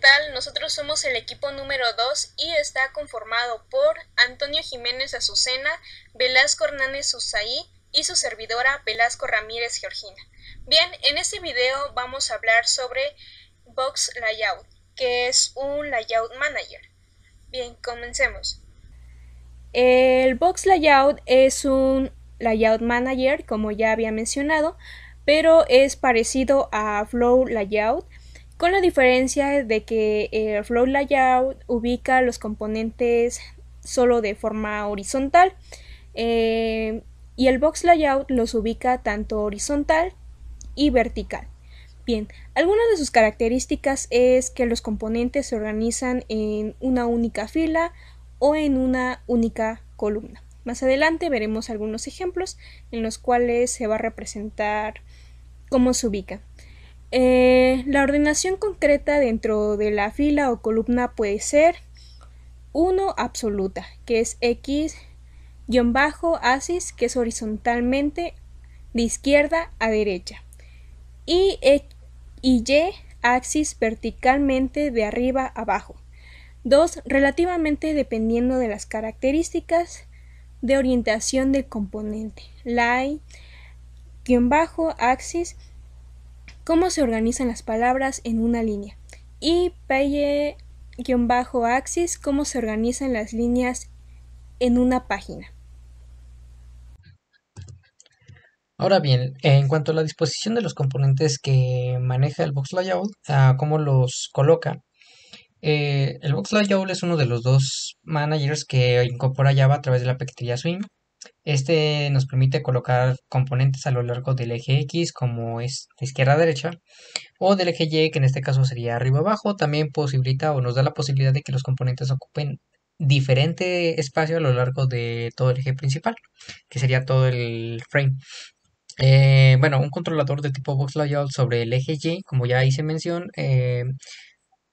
tal? Nosotros somos el equipo número 2 y está conformado por Antonio Jiménez Azucena, Velasco Hernández Usaí y su servidora Velasco Ramírez Georgina. Bien, en este video vamos a hablar sobre Box Layout, que es un Layout Manager. Bien, comencemos. El Box Layout es un Layout Manager, como ya había mencionado, pero es parecido a Flow Layout, con la diferencia de que el Flow Layout ubica los componentes solo de forma horizontal y el Box Layout los ubica tanto horizontal y vertical. Bien, algunas de sus características es que los componentes se organizan en una única fila o en una única columna. Más adelante veremos algunos ejemplos en los cuales se va a representar cómo se ubica. La ordenación concreta dentro de la fila o columna puede ser 1 absoluta, que es X-axis, que es horizontalmente de izquierda a derecha, y Y-axis verticalmente de arriba a abajo. 2 relativamente dependiendo de las características de orientación del componente. Line-axis, cómo se organizan las palabras en una línea, y Paye-axis, cómo se organizan las líneas en una página. Ahora bien, en cuanto a la disposición de los componentes que maneja el Box Layout, cómo los coloca, el Box Layout es uno de los dos managers que incorpora Java a través de la paquetería Swing. Este nos permite colocar componentes a lo largo del eje X, como es de izquierda a derecha, o del eje Y, que en este caso sería arriba a abajo. También posibilita o nos da la posibilidad de que los componentes ocupen diferente espacio a lo largo de todo el eje principal, que sería todo el frame. Bueno, un controlador de tipo Box Layout sobre el eje Y, como ya hice mención,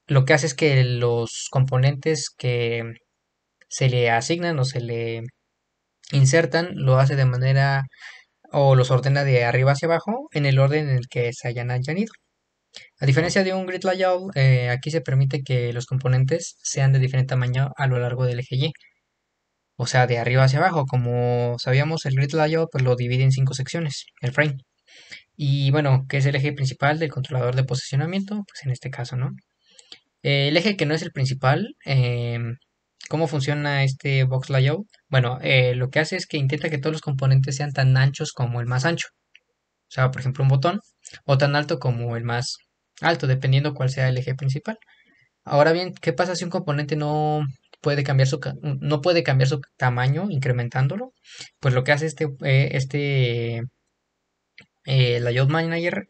lo que hace es que los componentes que se le asignan o se le insertan, lo hace de manera o los ordena de arriba hacia abajo en el orden en el que se hayan añadido. A diferencia de un grid layout, aquí se permite que los componentes sean de diferente tamaño a lo largo del eje Y, o sea, de arriba hacia abajo. Como sabíamos, el grid layout pues lo divide en 5 secciones, el frame. Y bueno, ¿qué es el eje principal del controlador de posicionamiento? Pues en este caso, ¿no? El eje que no es el principal, ¿cómo funciona este box layout? Bueno, lo que hace es que intenta que todos los componentes sean tan anchos como el más ancho. O sea, por ejemplo, un botón, o tan alto como el más alto, dependiendo cuál sea el eje principal. Ahora bien, ¿qué pasa si un componente no puede cambiar su tamaño incrementándolo? Pues lo que hace este layout manager,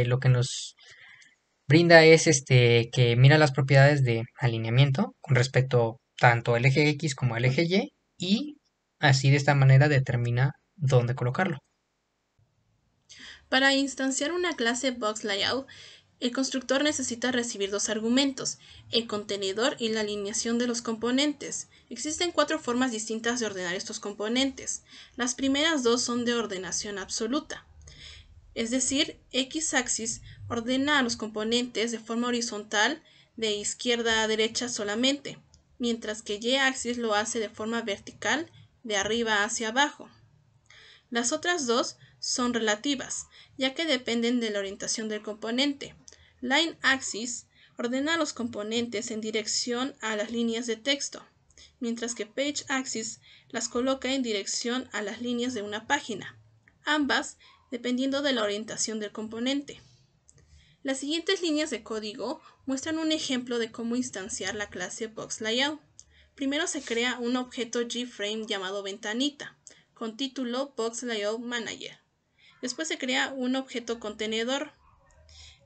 lo que nos brinda es que mira las propiedades de alineamiento con respecto tanto al eje X como al eje y así de esta manera determina dónde colocarlo. Para instanciar una clase Box Layout, el constructor necesita recibir dos argumentos, el contenedor y la alineación de los componentes. Existen 4 formas distintas de ordenar estos componentes. Las primeras dos son de ordenación absoluta. Es decir, X-axis ordena a los componentes de forma horizontal de izquierda a derecha solamente, mientras que Y-axis lo hace de forma vertical de arriba hacia abajo. Las otras dos son relativas, ya que dependen de la orientación del componente. Line Axis ordena a los componentes en dirección a las líneas de texto, mientras que Page Axis las coloca en dirección a las líneas de una página, ambas dependiendo de la orientación del componente. Las siguientes líneas de código muestran un ejemplo de cómo instanciar la clase Box Layout. Primero se crea un objeto GFrame llamado ventanita, con título Box Layout Manager. Después se crea un objeto contenedor.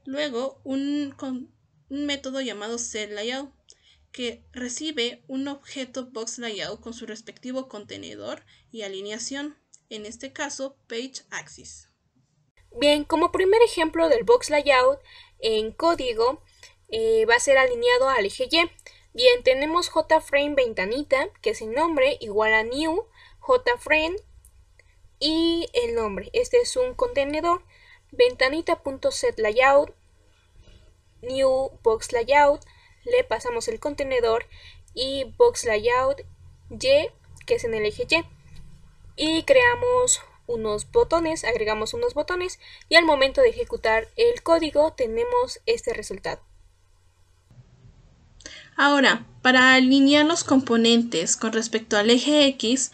Luego un método llamado setLayout, que recibe un objeto Box Layout con su respectivo contenedor y alineación, en este caso Page Axis. Bien, como primer ejemplo del Box Layout en código va a ser alineado al eje Y. Bien, tenemos JFrame ventanita, que es el nombre, igual a new JFrame y el nombre. Este es un contenedor, ventanita.setLayout, new box layout, le pasamos el contenedor y box layout Y, que es en el eje Y, y creamos unos botones, agregamos unos botones y al momento de ejecutar el código tenemos este resultado. Ahora, para alinear los componentes con respecto al eje X,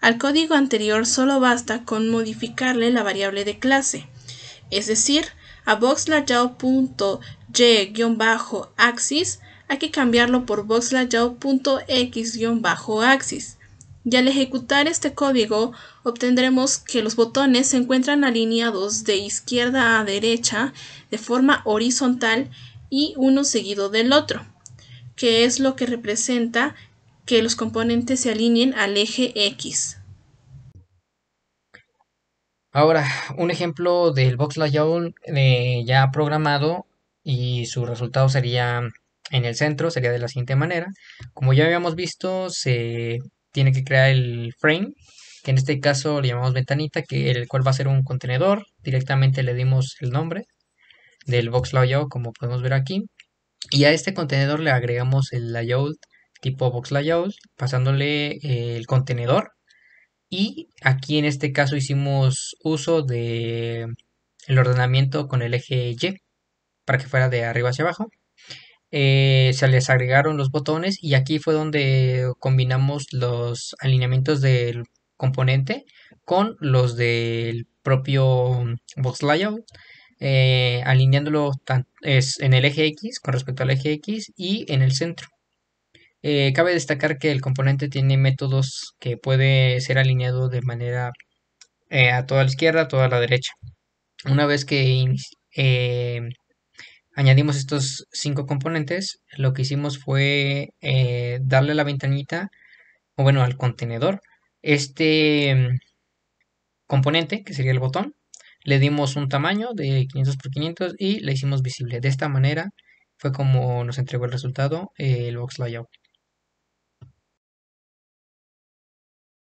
al código anterior solo basta con modificarle la variable de clase, es decir, a boxlayout.y-axis hay que cambiarlo por boxlayout.x-axis. Y al ejecutar este código obtendremos que los botones se encuentran alineados de izquierda a derecha de forma horizontal y uno seguido del otro, que es lo que representa que los componentes se alineen al eje X. Ahora, un ejemplo del box layout ya programado y su resultado sería en el centro, sería de la siguiente manera. Como ya habíamos visto, se tiene que crear el frame, que en este caso le llamamos ventanita, el cual va a ser un contenedor. Directamente le dimos el nombre del box layout, como podemos ver aquí. Y a este contenedor le agregamos el layout tipo box layout, pasándole el contenedor. Y aquí en este caso hicimos uso de el ordenamiento con el eje Y para que fuera de arriba hacia abajo. Se les agregaron los botones y aquí fue donde combinamos los alineamientos del componente con los del propio box layout, alineándolo en el eje X con respecto al eje X y en el centro. Cabe destacar que el componente tiene métodos que puede ser alineado de manera a toda la izquierda, a toda la derecha. Una vez que añadimos estos 5 componentes, lo que hicimos fue darle la ventanita, o bueno, al contenedor, este componente, que sería el botón, le dimos un tamaño de 500 por 500 y le hicimos visible. De esta manera fue como nos entregó el resultado el box layout.